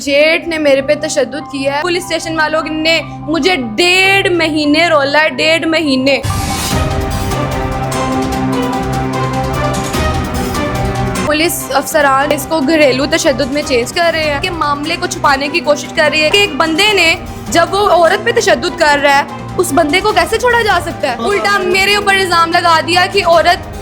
जेठ ने मेरे पे तशद्दुद किया है। पुलिस स्टेशन वालों ने मुझे 1.5 महीने रोला है, 1.5 महीने। पुलिस अफसरान इसको घरेलू तशद्दुद में चेंज कर रहे हैं कि मामले को छुपाने की कोशिश कर रही है कि एक बंदे ने जब वो औरत पे तशद्दुद कर रहा है उस बंदे को कैसे छोड़ा जा सकता है। उल्टा मेरे ऊपर इल्जाम लगा दिया कि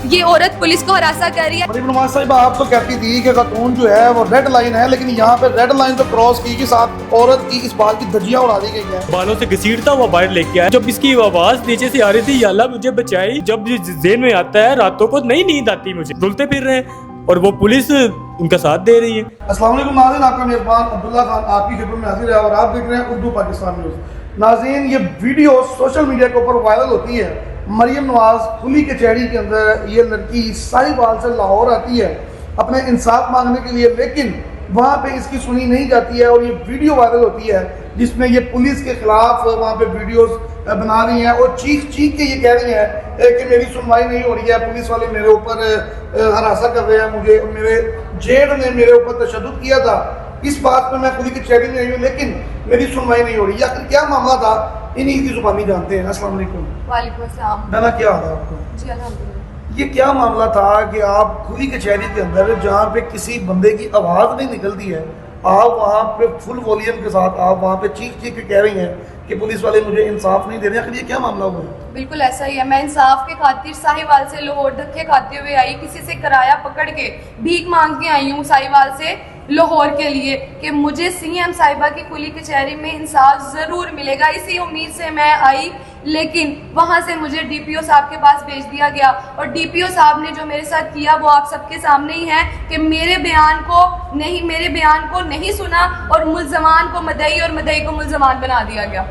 ये औरत पुलिस को हरासा कर रही है। मरीम नवाज साहिबा, आप तो कहती थी कि खातून जो है वो रेड लाइन है, लेकिन यहाँ पे रेड लाइन तो क्रॉस की साथ औरत की इस बात की धज्जियां उड़ा दी गई है। बालों से घसीटता हुआ बाहर लेके आया। जब इसकी आवाज नीचे से आ रही थी, या अल्लाह मुझे बचाई, जब जेहन में आता है रातों को नहीं नींद आती, मुझे रुलते फिर रहे हैं और वो पुलिस उनका साथ दे रही है। अस्सलाम वालेकुम नाज़रीन, आपका मेज़बान अब्दुल्ला खान आपकी खिदमत में हाजिर है और आप देख रहे हैं उर्दू पाकिस्तान न्यूज़। नाज़रीन, ये वीडियो सोशल मीडिया के ऊपर वायरल होती है। मरियम नवाज खुली कचहरी के अंदर ये लड़की साहिवाल से लाहौर आती है अपने इंसाफ मांगने के लिए, लेकिन वहाँ पे इसकी सुनी नहीं जाती है और ये वीडियो वायरल होती है जिसमें ये पुलिस के खिलाफ वहाँ पे वीडियोस बना रही हैं और चीख के ये कह रही हैं कि मेरी सुनवाई नहीं हो रही है, पुलिस वाले मेरे ऊपर हरासा कर रहे हैं, मुझे मेरे जेठ ने मेरे ऊपर तशद्दुद किया था, इस बात पे मैं खुली कचहरी में आई हूँ लेकिन मेरी सुनवाई नहीं हो रही। आखिर क्या मामला था, इन्हीं की जुबानी जानते हैं। अस्सलाम वालेकुम। वालेकुम अस्सलाम। नाना, क्या हाल है आपका? जी अल्हम्दुलिल्लाह। ये क्या मामला था कि आप खुली कचहरी के अंदर जहाँ पे किसी बंदे की आवाज़ नहीं निकलती है, आप वहाँ पे फुल वॉल्यूम के साथ आप वहाँ पे चीख के कह रही हैं कि पुलिस वाले मुझे इंसाफ नहीं दे रहे? आखिर ये क्या मामला हुआ है? बिल्कुल ऐसा ही है। मैं इंसाफ के खातिर साहिवाल से लाहौर धक्के खाते हुए आई, किसी से किराया पकड़ के भीख मांग के आई हूँ साहिवाल से लाहौर के लिए कि मुझे सीएम साहिबा की खुली कचहरी में इंसाफ ज़रूर मिलेगा। इसी उम्मीद से मैं आई, लेकिन वहाँ से मुझे डीपीओ साहब के पास भेज दिया गया और डीपीओ साहब ने जो मेरे साथ किया वो आप सबके सामने ही है कि मेरे बयान को नहीं सुना और मुल्ज़मान को मदई और मदई को मुल्ज़मान बना दिया गया।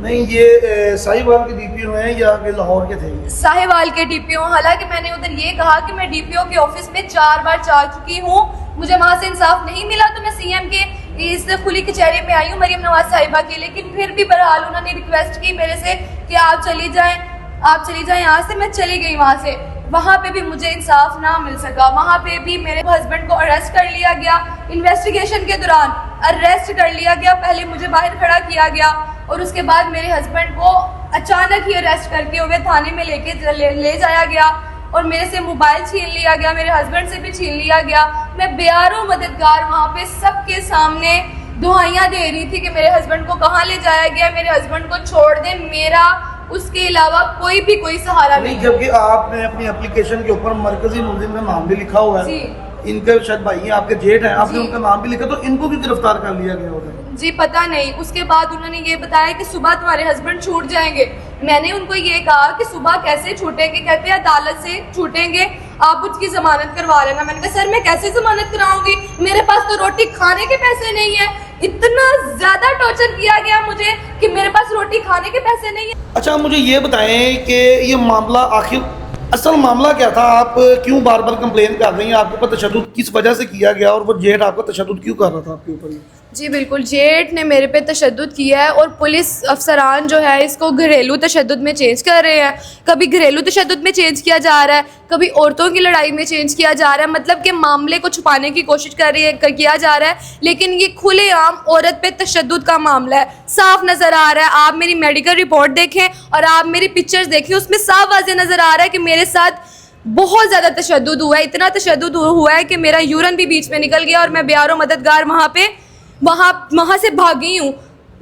नहीं, ये साहिवाल के डीपीओ हैं या कि लाहौर के थे? साहिवाल के डीपीओ। हालांकि मैंने उधर ये कहा कि मैं डीपीओ के ऑफिस में 4 बार जा चुकी हूँ, मुझे वहाँ से इंसाफ नहीं मिला तो मैं सीएम के इस खुली कचहरी में आई हूँ मरियम नवाज साहिबा की। लेकिन फिर भी बहरहाल उन्होंने रिक्वेस्ट की मेरे से कि आप चली जाएं यहाँ से। मैं चली गई वहाँ से। वहाँ पे भी मुझे इंसाफ ना मिल सका। वहाँ पे भी मेरे हस्बैंड को अरेस्ट कर लिया गया, इन्वेस्टिगेशन के दौरान अरेस्ट कर लिया गया। पहले मुझे बाहर खड़ा किया गया और उसके बाद मेरे हस्बैंड को अचानक ही अरेस्ट करके हुए थाने में ले जाया गया और मेरे से मोबाइल छीन लिया गया, मेरे हस्बैंड से भी छीन लिया गया। मैं बेयारो मददगार वहाँ पे सबके सामने दुआइयाँ दे रही थी कि मेरे हस्बैंड को कहाँ ले जाया गया, मेरे हस्बैंड को छोड़ दे, मेरा उसके अलावा कोई सहारा नहीं। जबकि आपने अपनी एप्लीकेशन के ऊपर मरकजी मुलजिम का नाम भी लिखा हुआ है, इनके शायद भाई हैं, आपके जेठ हैं, आपने उनका नाम भी लिखा, तो इनको भी गिरफ्तार कर लिया गया होगा? जी पता नहीं। उसके बाद उन्होंने ये बताया कि सुबह तुम्हारे हस्बैंड छूट जाएंगे। मैंने उनको ये कहा कि सुबह कैसे छूटेंगे? कहते हैं अदालत से छूटेंगे, आप उसकी जमानत करवा लेना। मैंने कहा सर मैं कैसे जमानत कराऊंगी, मेरे पास तो रोटी खाने के पैसे नहीं है। इतना ज्यादा टॉर्चर किया गया मुझे कि मेरे पास रोटी खाने के पैसे नहीं है। अच्छा, मुझे ये बताएं कि ये मामला आखिर असल मामला क्या था? आप क्यों बार बार कंप्लेन कर रही हैं? आपके ऊपर तशद्दुद किस वजह से किया गया और वो जेठ आपका तशद्दुद क्यों कर रहा था आपके ऊपर? जी बिल्कुल, जेठ ने मेरे पे तशद्दुद किया है और पुलिस अफसरान जो है इसको घरेलू तशद्दुद में चेंज कर रहे हैं। कभी घरेलू तशद्दुद में चेंज किया जा रहा है, कभी औरतों की लड़ाई में चेंज किया जा रहा है। मतलब कि मामले को छुपाने की कोशिश किया जा रहा है, लेकिन ये खुलेआम औरत पे तशद्दुद का मामला है, साफ नज़र आ रहा है। आप मेरी मेडिकल रिपोर्ट देखें और आप मेरी पिक्चर्स देखें, उसमें साफ वाज़ेह नज़र आ रहा है कि मेरे साथ बहुत ज़्यादा तशद्दुद हुआ है। इतना तशद्दुद हुआ है कि मेरा यूरन भी बीच में निकल गया और मैं बेयारो मददगार वहाँ से भागी हूँ।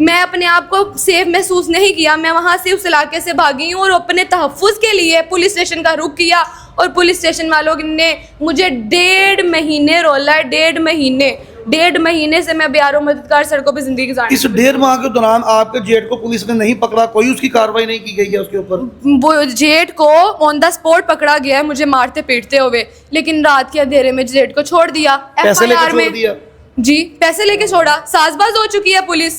मैं अपने आप को सेफ महसूस नहीं किया, मैं वहाँ से उस इलाके से भागी हूँ और अपने तहफ़्फ़ुज़ के लिए पुलिस स्टेशन का रुख किया और पुलिस स्टेशन वालों ने मुझे 1.5 महीने रोला है। 1.5 महीने से मैं बेयारो मददगार सड़कों पे ज़िंदगी गुज़ार। इस 1.5 माह के दौरान आपके जेठ को पुलिस ने नहीं पकड़ा, कोई उसकी कार्रवाई नहीं की गई है उसके ऊपर? वो जेठ को ऑन द स्पॉट पकड़ा गया है मुझे मारते पीटते हुए, लेकिन रात के अंधेरे में जेठ को छोड़ दिया। पैसे लेकर छोड़ दिया? जी, पैसे लेके छोड़ा। साजबाज हो चुकी है पुलिस।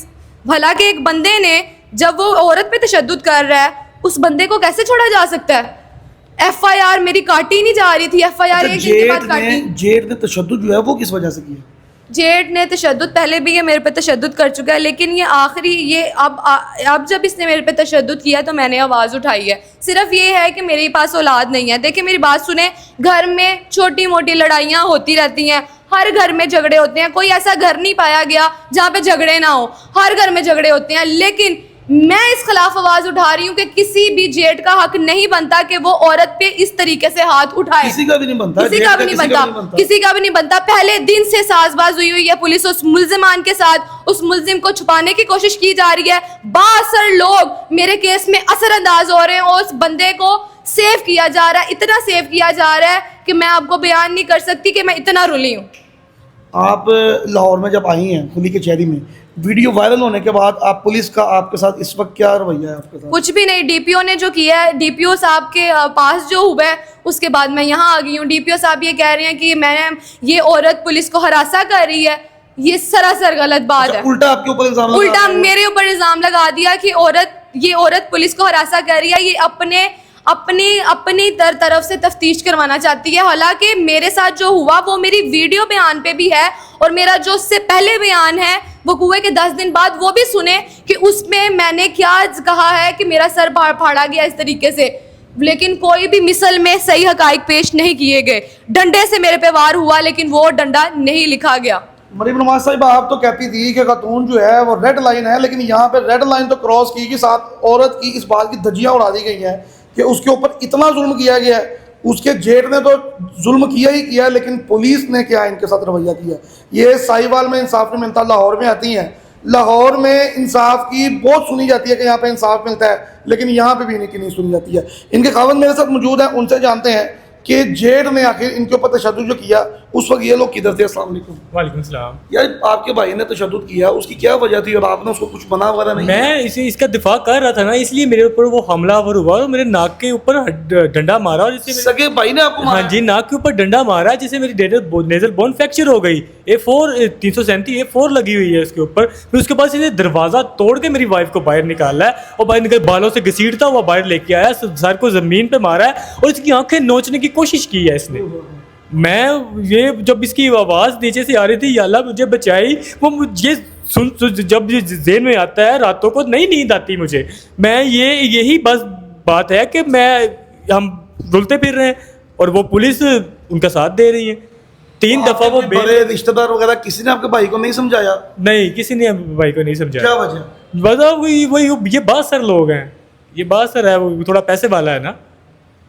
भला के एक बंदे ने जब वो औरत पे तशद्दुद कर रहा है उस बंदे को कैसे छोड़ा जा सकता है? FIR मेरी काटी नहीं जा रही थी। FIR एक दिन के बाद काटी। जेठ ने तशद्दुद जो है वो किस वजह से किया? जेठ ने तशद्दुद पहले भी ये मेरे पे तशद्दुद कर चुका है, लेकिन ये आखिरी ये अब जब इसने मेरे पे तशद्दुद किया तो मैंने आवाज़ उठाई है। सिर्फ ये है कि मेरे पास औलाद नहीं है। देखिए मेरी बात सुने, घर में छोटी मोटी लड़ाइयाँ होती रहती हैं, ہر گھر میں جھگڑے ہوتے ہیں, کوئی ایسا گھر نہیں پایا گیا جہاں پہ جھگڑے نہ ہو, ہر گھر میں جھگڑے ہوتے ہیں. لیکن میں اس خلاف آواز اٹھا رہی ہوں کہ کسی بھی جیٹ کا حق نہیں بنتا کہ وہ عورت پہ اس طریقے سے ہاتھ اٹھائے. کسی کا بھی نہیں بنتا, کسی کا بھی نہیں بنتا, کسی کا بھی نہیں بنتا. پہلے دن سے ساز باز ہوئی ہے پولیس اس ملزمان کے ساتھ, اس ملزم کو چھپانے کی کوشش کی جا رہی ہے. باثر لوگ میرے کیس میں اثر انداز ہو رہے ہیں اور اس بندے کو سیو کیا جا رہا ہے, اتنا سیو کیا جا رہا ہے کہ میں آپ کو بیان نہیں کر سکتی کہ میں اتنا رولی ہوں. آپ لاہور میں جب آئی ہیں کھلی کچہری میں, ویڈیو وائرل ہونے کے بعد آپ پولیس کا آپ کے ساتھ اس وقت کیا رویہ ہے آپ کے ساتھ؟ کچھ بھی نہیں. ڈی پی او نے جو کیا ہے, ڈی پی او صاحب کے پاس جو ہوا ہے اس کے بعد میں یہاں آ گئی ہوں. ڈی پی او صاحب یہ کہہ رہے ہیں کہ میں یہ عورت پولیس کو ہراساں کر رہی ہے. یہ سراسر غلط بات ہے. الٹا آپ کے اوپر الزام لگا الٹا میرے اوپر الزام لگا دیا کہ یہ عورت پولیس کو ہراساں کر رہی ہے, یہ اپنی طرف سے تفتیش کروانا چاہتی ہے. حالانکہ میرے ساتھ جو ہوا وہ میری ویڈیو بیان پہ بھی ہے, اور میرا جو اس سے پہلے بیان ہے وہ ہوئے کہ 10 دن بعد وہ بھی سنے کہ اس میں نے کیا کہا ہے کہ میرا سر پھاڑا گیا اس طریقے سے. لیکن کوئی بھی مثل میں صحیح حقائق پیش نہیں کیے گئے. ڈنڈے سے میرے پہ وار ہوا لیکن وہ ڈنڈا نہیں لکھا گیا. مریم نواز صاحبہ آپ تو کہتی تھی کہ خاتون جو ہے وہ ریڈ لائن ہے, لیکن یہاں پہ ریڈ لائن تو کراس کی گئی, ساتھ عورت کی اس بات کی دھجیاں اڑا دی گئی ہیں کہ اس کے اوپر اتنا ظلم کیا گیا ہے. اس کے جیٹ نے تو ظلم کیا ہی کیا, لیکن پولیس نے کیا ان کے ساتھ رویہ کیا. یہ ساہیوال میں انصاف نہیں ملتا, لاہور میں آتی ہیں, لاہور میں انصاف کی بہت سنی جاتی ہے کہ یہاں پہ انصاف ملتا ہے, لیکن یہاں پہ بھی نہیں سنی جاتی ہے. ان کے خاوند میرے ساتھ موجود ہیں, ان سے جانتے ہیں کہ جیٹ نے آخر ان کے اوپر تشدد جو کیا اس وقت یہ لوگ کدھر تھے. السلام علیکم. وعلیکم السلام. یار آپ کے بھائی نے تشدد کیا, اس کی کیا وجہ تھی اور آپ نے اس کو کچھ منع وغیرہ نہیں؟ میں اس کا دفاع کر رہا تھا نا, اس لیے میرے اوپر وہ حملہ آور ہوا اور میرے ناک کے اوپر ڈنڈا مارا, اور جس سے سگے بھائی نے آپ کو مارا؟ ہاں جی, ناک کے اوپر ڈنڈا مارا جس سے میری نیزل بون فریکچر ہو گئی. A4 لگی ہوئی ہے اس کے اوپر. پھر اس کے بعد اسے دروازہ توڑ کے میری وائف کو باہر نکالا ہے, اور باہر نکل بالوں سے گھسیٹتا ہوا باہر لے کے آیا, سر کو زمین پہ مارا ہے اور اس کی آنکھیں نوچنے کی کوشش کی ہے اس نے. میں یہ جب اس کی آواز نیچے سے آ رہی تھی, یا اللہ مجھے بچائی, وہ مجھے جب ذہن میں آتا ہے راتوں کو نہیں نیند آتی مجھے. میں یہی بس بات ہے کہ ہم رلتے پھر رہے ہیں اور وہ پولیس ان کا ساتھ دے رہی ہے. 3 دفعہ وہ بڑے رشتہ دار وغیرہ کسی نے آپ کے بھائی کو نہیں سمجھایا؟ نہیں, کسی نے بھائی کو نہیں سمجھایا. کیا وجہ؟ وہی یہ باثر لوگ ہیں, یہ باثر ہے, وہ تھوڑا پیسے والا ہے نا,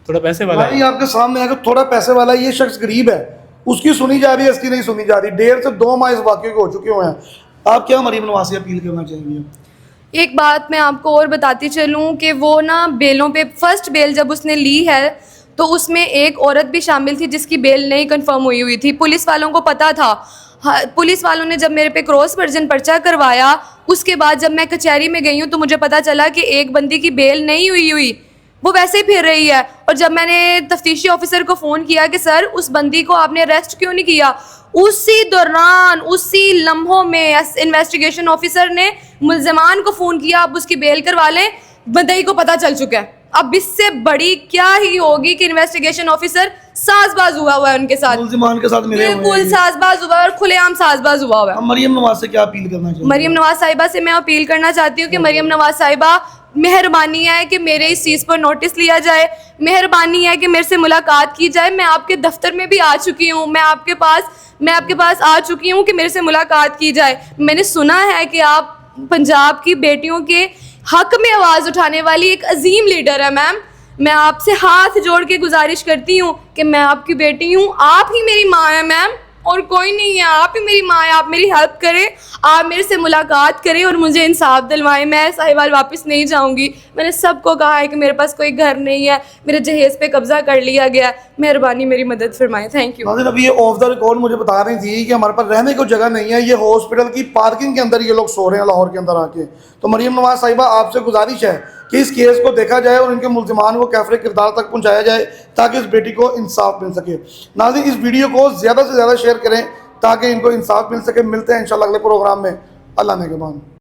تھوڑا پیسے والا ہے. آپ کے سامنے اگر تھوڑا پیسے والا ہے, یہ شخص غریب ہے, اس کی سنی جا رہی ہے, اس کی نہیں سنی جا رہی. 1.5 سے 2 ماہ اس واقعے کو ہو چکے ہوئے ہیں. آپ کیا مریم نواز سے اپیل کرنا چاہیں گے؟ ایک بات میں آپ کو اور بتاتی چلوں کہ وہ نا بیلوں پہ, فرسٹ بیل جب اس نے لی ہے تو اس میں ایک عورت بھی شامل تھی جس کی بیل نہیں کنفرم ہوئی تھی. پولیس والوں کو پتہ تھا. پولیس والوں نے جب میرے پہ کراس ورژن پرچہ کروایا, اس کے بعد جب میں کچہری میں گئی ہوں تو مجھے پتہ چلا کہ ایک بندی کی بیل نہیں ہوئی, وہ ویسے ہی پھر رہی ہے. اور جب میں نے تفتیشی آفیسر کو فون کیا کہ سر اس بندی کو آپ نے اریسٹ کیوں نہیں کیا, اسی دوران اسی لمحوں میں انویسٹیگیشن آفیسر نے ملزمان کو فون کیا, اب اس کی بیل کروا لیں, بندی کو پتہ چل چکا ہے. اب اس سے بڑی کیا ہی ہوگی کہ انویسٹیگیشن آفیسر ساز باز ہوا ہے ان کے ساتھ, ملزمان کے ساتھ ملے ہوئے ہیں, بالکل ساز باز ہوا ہے اور کھلے عام ساز باز ہوا ہے. مریم نواز سے کیا اپیل کرنا چاہیے؟ مریم نواز صاحبہ سے میں اپیل کرنا چاہتی ہوں کہ مریم نواز صاحبہ مہربانی ہے کہ میرے اس چیز پر نوٹس لیا جائے, مہربانی ہے کہ میرے سے ملاقات کی جائے. میں آپ کے دفتر میں بھی آ چکی ہوں, میں آپ کے پاس آ چکی ہوں کہ میرے سے ملاقات کی جائے. میں نے سنا ہے کہ آپ پنجاب کی بیٹیوں کے حق میں آواز اٹھانے والی ایک عظیم لیڈر ہے. میم, میں آپ سے ہاتھ جوڑ کے گزارش کرتی ہوں کہ میں آپ کی بیٹی ہوں, آپ ہی میری ماں ہیں میم, اور کوئی نہیں ہے, آپ ہی میری ماں ہے. آپ میری ہیلپ کریں, آپ میرے سے ملاقات کریں اور مجھے انصاف دلوائیں. میں ساہیوال واپس نہیں جاؤں گی. میں نے سب کو کہا ہے کہ میرے پاس کوئی گھر نہیں ہے, میرے جہیز پہ قبضہ کر لیا گیا ہے, مہربانی میری مدد فرمائیں. Thank you. ناظرین, ابھی یہ آف دا ریکارڈ مجھے بتا رہی تھی کہ ہمارے پاس رہنے کو جگہ نہیں ہے, یہ ہاسپٹل کی پارکنگ کے اندر یہ لوگ سو رہے ہیں لاہور کے اندر آ کے. تو مریم نواز صاحبہ آپ سے گزارش ہے کہ اس کیس کو دیکھا جائے اور ان کے ملزمان کو کیفر کردار تک پہنچایا جائے تاکہ اس بیٹی کو انصاف مل سکے. ناظرین, اس ویڈیو کو زیادہ سے زیادہ شیئر کریں تاکہ ان کو انصاف مل سکے. ملتے ہیں انشاءاللہ اگلے پروگرام میں. اللہ نگہبان.